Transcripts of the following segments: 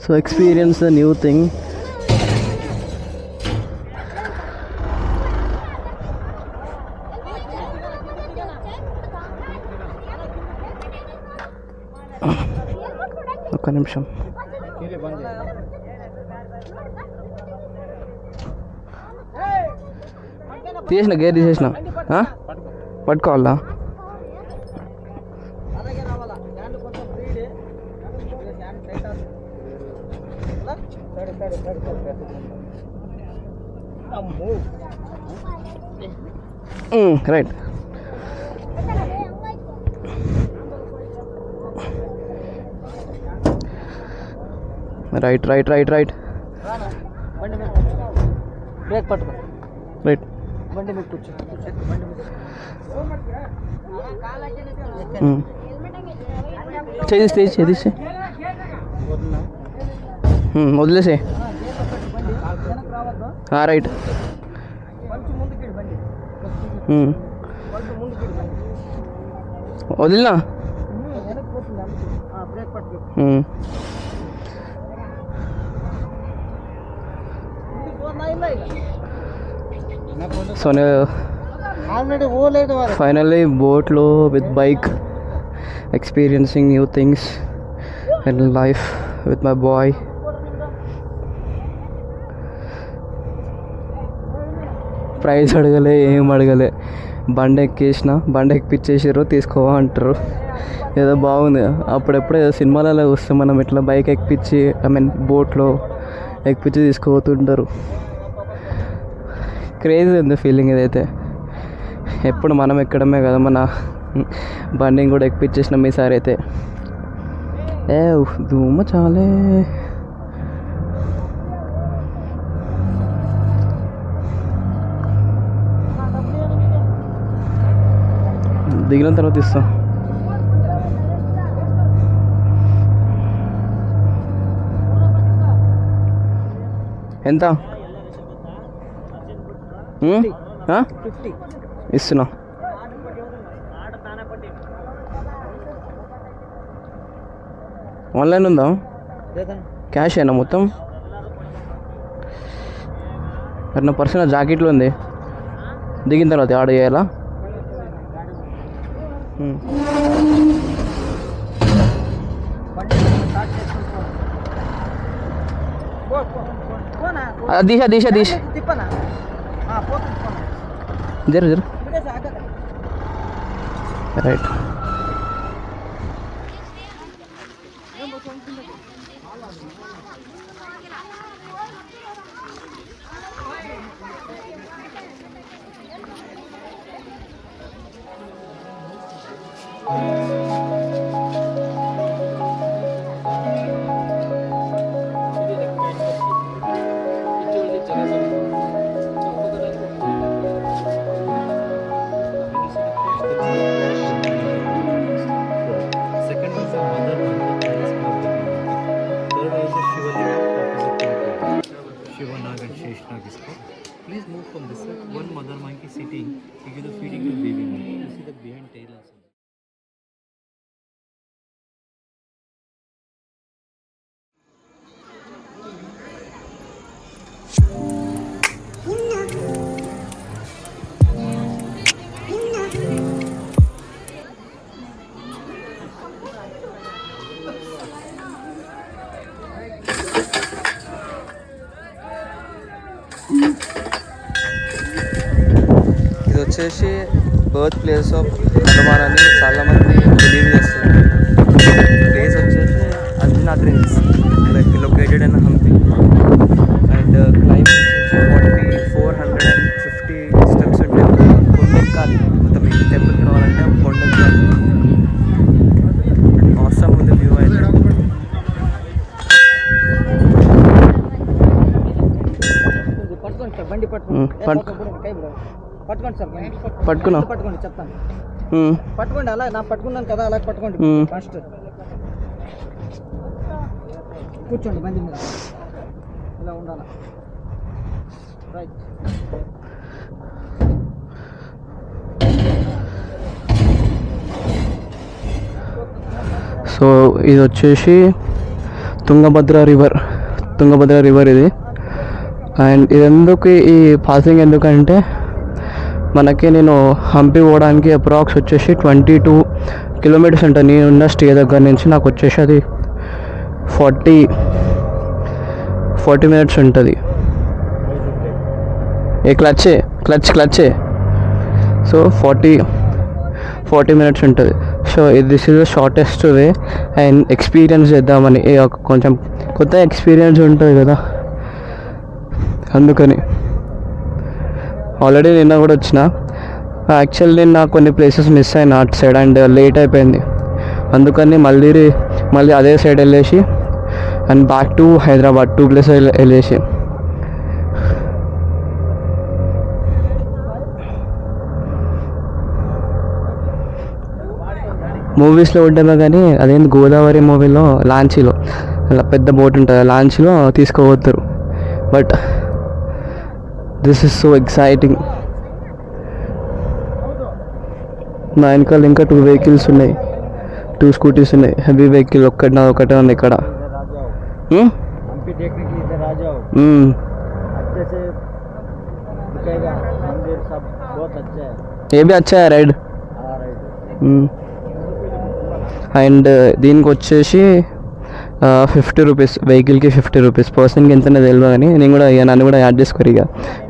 So experience the new thing. ఒక్క నిమిషం. తీసేసిన గేర్ తీసేసిన. పట్టుకోవాలా? Right. Right right right right brake పట్టుకో. రైట్. బండి మీద కూర్చో. చేసి వదిలేసే. రైట్. వదిలినా. సో ఫైనల్లీ బోట్లో with bike, experiencing new things in life with my boy. Price అడగలే, ఏం అడగలే. బండి ఎక్కిపించేసారు, తీసుకోవా అంటారు. ఏదో బాగుంది. అప్పుడెప్పుడు ఏదో సినిమాలలో వస్తే మనం ఇట్లా బైక్ ఎక్కిపించి బోట్లో ఎక్కిపించి తీసుకుపోతుంటారు. క్రేజీ ఉంది ఫీలింగ్ ఇదైతే. ఎప్పుడు మనం ఎక్కడమే కదా, మన బండిని కూడా ఎక్కిపించేసినాం ఈసారి అయితే. ధూమ చాలే. దిగిన తర్వాత ఇస్తాం. ఎంత ఇస్తున్నా? ఆన్లైన్ ఉందా? క్యాష్ అయినా మొత్తం? మరి నా పర్సనల్ జాకెట్లో ఉంది. దిగిన తర్వాత ఆర్డర్ చేయాలా? దీశ జర right. Please move from this side. One mother monkey sitting. You give the feeding to baby monkey. You see the behind tail also. ఇది వచ్చేసి బర్త్ ప్లేస్ ఆఫ్ హనుమాన్ అని చాలామంది బిలీవ్ చేస్తారు. ప్లేస్ వచ్చేసి Anjanadri hills, located in Hampi. And climb 450 steps ఉంటాయి. కొండెక్కాలి. మొత్తం ఈ టెంపుల్కి రావాలంటే కొండెక్కాలి. ఆసమ్ ఉంది వ్యూ అయితే. పట్టుకున్నా పట్టుకోండి, చెప్తాను. పట్టుకోండి, అలా నా పట్టుకున్నాను కదా, అలా పట్టుకోండి. ఫస్ట్ కూర్చోండి బండి మీద, ఇలా ఉండాలి. రైట్. సో ఇది వచ్చేసి తుంగభద్ర రివర్ ఇది. అండ్ ఇదెందుకు ఈ పాసింగ్ ఎందుకంటే మనకి నేను హంపి పోవడానికి అప్రాక్స్ వచ్చేసి 22 కిలోమీటర్స్ ఉంటుంది. నేను ఉన్న స్టే దగ్గర నుంచి నాకు వచ్చేసి అది 40 మినిట్స్ ఉంటుంది. ఏ క్లచ్చే సో 40 మినిట్స్ ఉంటుంది. So this is the shortest way and experience చేద్దామని కొంచెం కొత్త ఎక్స్పీరియన్స్ ఉంటుంది కదా, అందుకని. ఆల్రెడీ నిన్న కూడా వచ్చిన. యాక్చువల్లీ నేను నాకు కొన్ని ప్లేసెస్ మిస్ అయినా అటు సైడ్ అండ్ లేట్ అయిపోయింది. అందుకని మళ్ళీ అదే సైడ్ వెళ్ళేసి and back to Hyderabad 2 places వెళ్ళేసి. మూవీస్లో ఉంటేమో కానీ అదేంటి గోదావరి మూవీలో లాంచీలో అలా పెద్ద బోట్ ఉంటుంది, లాంచీలో తీసుకుపోతారు. But this is so exciting. నా వెనకాల ఇంకా 2 వెహికల్స్ ఉన్నాయి, 2 స్కూటీస్ ఉన్నాయి. హెవీ వెహికల్ ఒకటే ఉంది ఇక్కడ. हम्पी देखने के लिए इधर आ जाओ, अच्छे से दिखेगा मंदिर सब बहुत अच्छा है. ये भी अच्छा है राइड. అండ్ దీనికి వచ్చేసి 50 రూపీస్, వెహికల్కి 50 రూపీస్, పర్సన్కి ఎంతనే తెలియదు కానీ నేను కూడా నన్ను కూడా యాడ్ చేసుకోరు. ఇక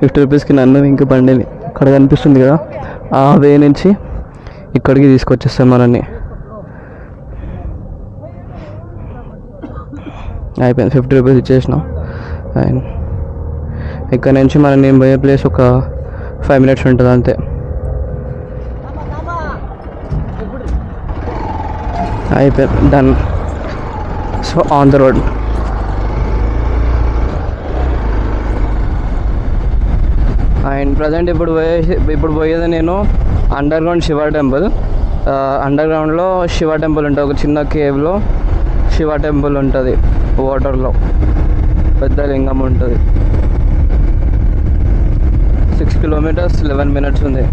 50 రూపీస్కి నన్ను ఇంక బండిని అక్కడ కనిపిస్తుంది కదా ఆ వే నుంచి ఇక్కడికి తీసుకొచ్చేస్తాం మనల్ని. అయిపోయింది, 50 రూపీస్ ఇచ్చేసినాం. అండ్ ఇక్కడ నుంచి నేను పోయే ప్లేస్ ఒక 5 మినిట్స్ ఉంటుంది అంతే. అయిపోయింది, done. So on the road. And present ఇప్పుడు పోయేది నేను under ground Shiva temple. Under గ్రౌండ్లో శివ టెంపుల్ ఉంటుంది, ఒక చిన్న కేవ్లో శివ టెంపుల్ ఉంటుంది. వాటర్లో పెద్ద లింగం ఉంటుంది. 6 కిలోమీటర్స్ 11 మినిట్స్ ఉంది.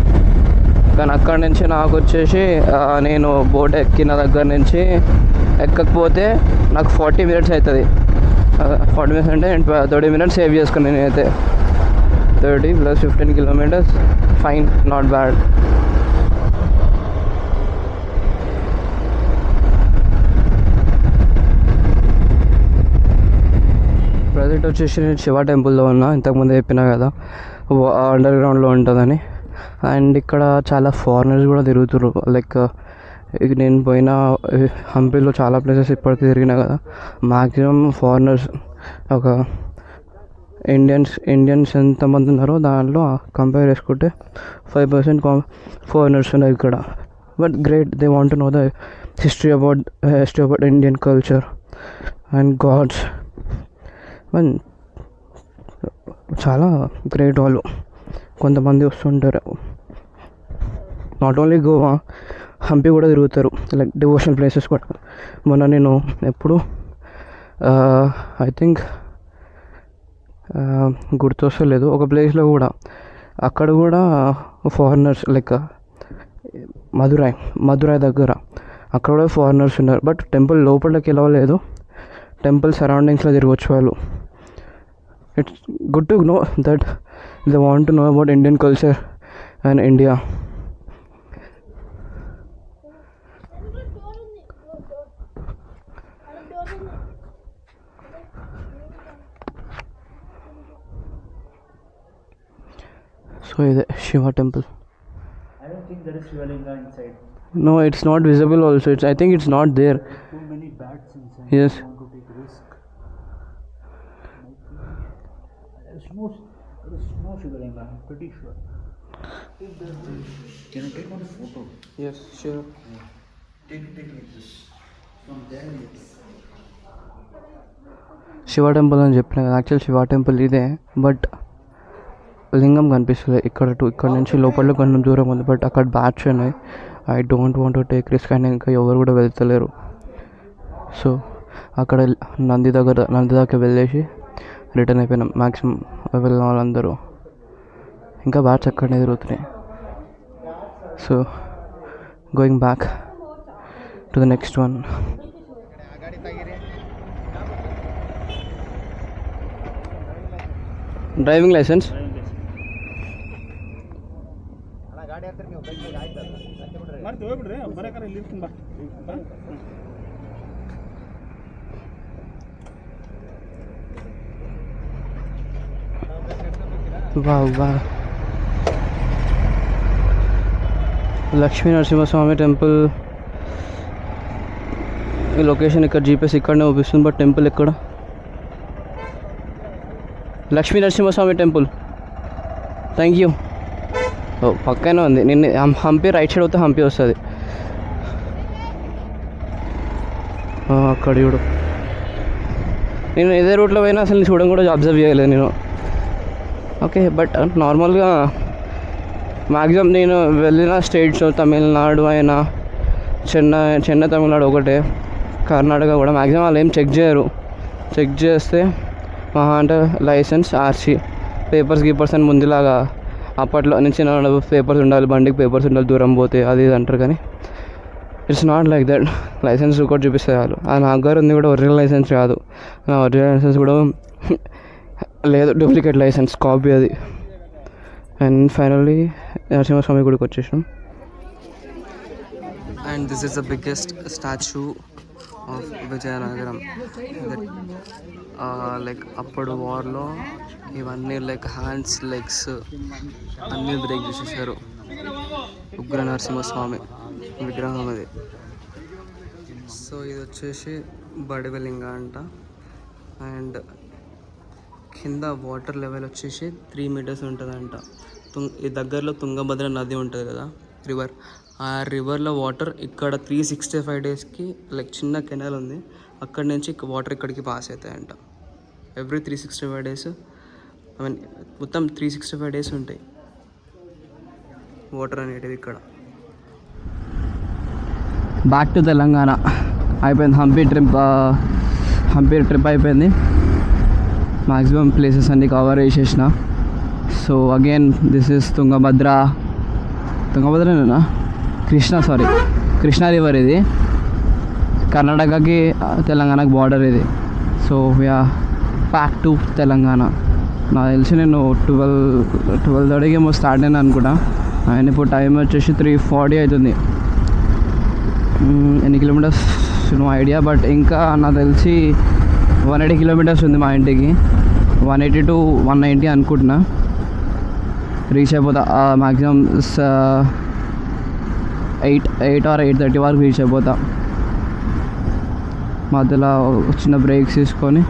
కానీ అక్కడి నుంచి నాకు వచ్చేసి నేను బోట్ ఎక్కిన దగ్గర నుంచి ఎక్కకపోతే నాకు 40 మినిట్స్ అవుతుంది. 40 మినిట్స్ అంటే 30 మినిట్స్ సేవ్ చేసుకున్నాను నేనైతే. 30 + 15 kilometres, fine, not bad. Present వచ్చేసి నేను శివ టెంపుల్లో ఉన్నా, ఇంతకుముందు చెప్పినా కదా అండర్ గ్రౌండ్లో ఉంటుందని. అండ్ ఇక్కడ చాలా ఫారినర్స్ కూడా తిరుగుతారు. లైక్ నేను పోయిన హంపీలో చాలా ప్లేసెస్ ఇప్పటికీ తిరిగినా కదా, మ్యాక్సిమం ఫారినర్స్. ఒక ఇండియన్స్ ఎంతమంది ఉన్నారో దాంట్లో కంపేర్ చేసుకుంటే 5% ఫారినర్స్ ఉన్నారు ఇక్కడ. But great, they want to know the history about Indian culture and gods. And చాలా గ్రేట్ వాళ్ళు. కొంతమంది వస్తుంటారు, నాట్ ఓన్లీ గోవా, హంపి కూడా తిరుగుతారు, లైక్ డివోషనల్ ప్లేసెస్ కూడా. మొన్న నేను ఎప్పుడు ఐ థింక్ గుర్తొస్తలేదు, ఒక ప్లేస్లో కూడా అక్కడ కూడా ఫారినర్స్, లైక్ మధురై దగ్గర అక్కడ కూడా ఫారినర్స్ ఉన్నారు. బట్ టెంపుల్ లోపలికి వెళ్ళలేదు, టెంపుల్ సరౌండింగ్స్లో తిరగవచ్చు వాళ్ళు. It's good to know that they want to know about Indian culture and India. So ఇదే Shiva temple. I don't think there is Shivalinga inside. No, it's not visible also. I think it's not there. Too many bats inside. Yes. I want to take risk. There is no Shivalinga, I'm pretty sure. Can I take one photo? Yes, sure. Take like this. From there it's... Shiva temple అని చెప్పిన కదా, actual Shiva temple ఇదే. But లింగం కనిపిస్తుంది ఇక్కడ నుంచి లోపల కొంచెం దూరం ఉంది. బట్ అక్కడ బ్యాట్స్ ఉన్నాయి. I don't want to take risk. And ఇంకా ఎవరు కూడా వెళ్తలేరు. సో అక్కడ నంది దాకా వెళ్ళేసి రిటర్న్ అయిపోయినాం. మ్యాక్సిమం వెళ్ళిన వాళ్ళందరూ. ఇంకా బ్యాట్స్ అక్కడనే తిరుగుతున్నాయి. So going back to the next one. Driving licence ಅಣ್ಣ ಗಾಡಿ ಹತ್ತಿರ ನೀವು ಬೈಕ್ ಆಯ್ತಲ್ಲ ಮಾಡ್ತೀವಿ ಹೋಗ್ಬಿಡ್ರಿ ಬರೋಕಾರ ಇಲ್ಲಿ ಇರ್ತೀನಿ ಬಾ వా లక్ష్మీ నరసింహస్వామి టెంపుల్ ఈ లొకేషన్ ఇక్కడ జీపీఎస్ ఇక్కడనే చూపిస్తుంది బట్ టెంపుల్ ఎక్కడ Lakshmi Narasimhaswamy temple thank you ఓ పక్కనే ఉంది నిన్న హంపి రైట్ సైడ్ వస్తే హంపి వస్తుంది అక్కడ చూడు నేను ఇదే రూట్లో పోయినా అసలు చూడడం కూడా అబ్జర్వ్ చేయలేదు నేను ఓకే బట్ నార్మల్గా మ్యాక్సిమం నేను వెళ్ళిన స్టేట్స్ తమిళనాడు అయినా చెన్నై తమిళనాడు ఒకటే కర్ణాటక కూడా మ్యాక్సిమం వాళ్ళు ఏం చెక్ చేయరు చెక్ చేస్తే మహా అంటే లైసెన్స్ ఆర్సీ పేపర్స్ అని ముందులాగా అప్పట్లో నుంచి పేపర్స్ ఉండాలి బండికి పేపర్స్ ఉండాలి దూరం పోతే అది ఇది అంటారు కానీ it's not like that licence కూడా చూపిస్తే చాలు అది నా దగ్గర ఉంది కూడా ఒరిజినల్ లైసెన్స్ కాదు నా ఒరిజినల్ లైసెన్స్ కూడా లేదు డూప్లికేట్ లైసెన్స్ కాపీ అది అండ్ ఫైనల్లీ నరసింహస్వామి గుడికి వచ్చేసాం and this is the biggest statue of Vizianagaram like అప్పుడు వార్లో ఇవన్నీ లైక్ హ్యాండ్స్ లెగ్స్ అన్నీ బ్రేక్ చేసేసారు ఉగ్ర నరసింహస్వామి విగ్రహం అది సో ఇది వచ్చేసి బడివలింగ అంట అండ్ కింద వాటర్ లెవెల్ వచ్చేసి 3 meters ఉంటుందంట ఈ దగ్గరలో తుంగభద్ర నది ఉంటుంది కదా రివర్ ఆ రివర్లో వాటర్ ఇక్కడ 365 daysకి లైక్ చిన్న కెనాల్ ఉంది అక్కడి నుంచి వాటర్ ఇక్కడికి పాస్ అవుతాయంట ఎవ్రీ 365 days ఐ మీన్ మొత్తం 365 days ఉంటాయి వాటర్ అనేటివి ఇక్కడ బ్యాక్ టు తెలంగాణ అయిపోయింది హంపి ట్రిప్ అయిపోయింది మ్యాక్సిమం ప్లేసెస్ అన్నీ కవర్ చేసేసిన సో అగైన్ దిస్ ఇస్ తుంగభద్రనేనా కృష్ణా రివర్ ఇది కర్ణాటకకి తెలంగాణకి బార్డర్ ఇది so we are back to Telangana నాకు తెలిసి నేను 12:30కి ఏమో స్టార్ట్ అయినా అనుకుంటా ఆయన ఇప్పుడు టైం వచ్చేసి 3:40 అవుతుంది ఎన్ని కిలోమీటర్స్ నో ఐడియా బట్ ఇంకా నాకు తెలిసి 180 kilometers ఉంది మా ఇంటికి 180 to 190 అనుకుంటున్నా రీచ్ అయిపోతా మ్యాక్సిమం 8 or 8:30 వరకు రీచ్ అయిపోతా మధ్యలో చిన్న బ్రేక్స్ తీసుకొని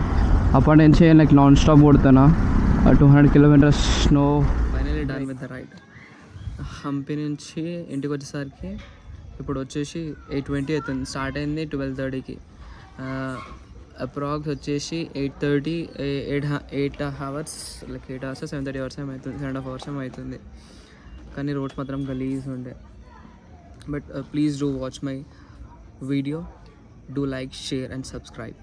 అప్పటి నుంచి లైక్ నాన్ స్టాప్ కొడుతున్నా 200 kilometers snow finally done with the ride Hampi నుంచి ఇంటికి వచ్చేసరికి ఇప్పుడు వచ్చేసి 8:20 అవుతుంది స్టార్ట్ అయింది 12:30కి అప్రాక్స్ వచ్చేసి 8 hours లైక్ 8 hours 7:30 hours ఏమవుతుంది 7.5 hours ఏమవుతుంది కానీ రోడ్స్ మాత్రం గలీజ్ ఉండే but please do watch my video do like share and subscribe